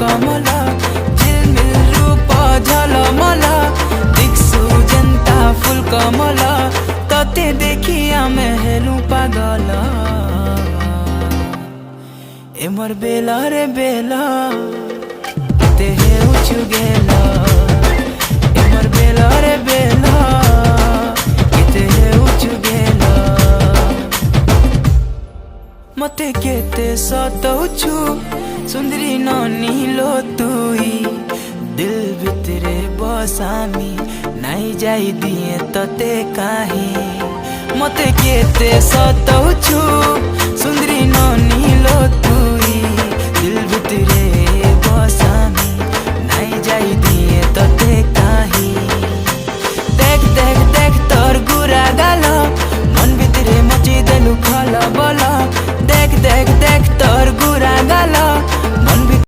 कमला झिलमिल रूप झलमला दिक्सु जनता फुल कमला तते देखी आमे हेलु पागल एमर बेला रे बेला ते हेउछु गेला एमर बेला रे बेला ते हेउछु गेला मते केते सतौछु सुंदरी नानी लो तुई दिल भितरे बसामी नाई जाई दिए तते काहे मते केते सतौछु सुंदरी नानी लो तु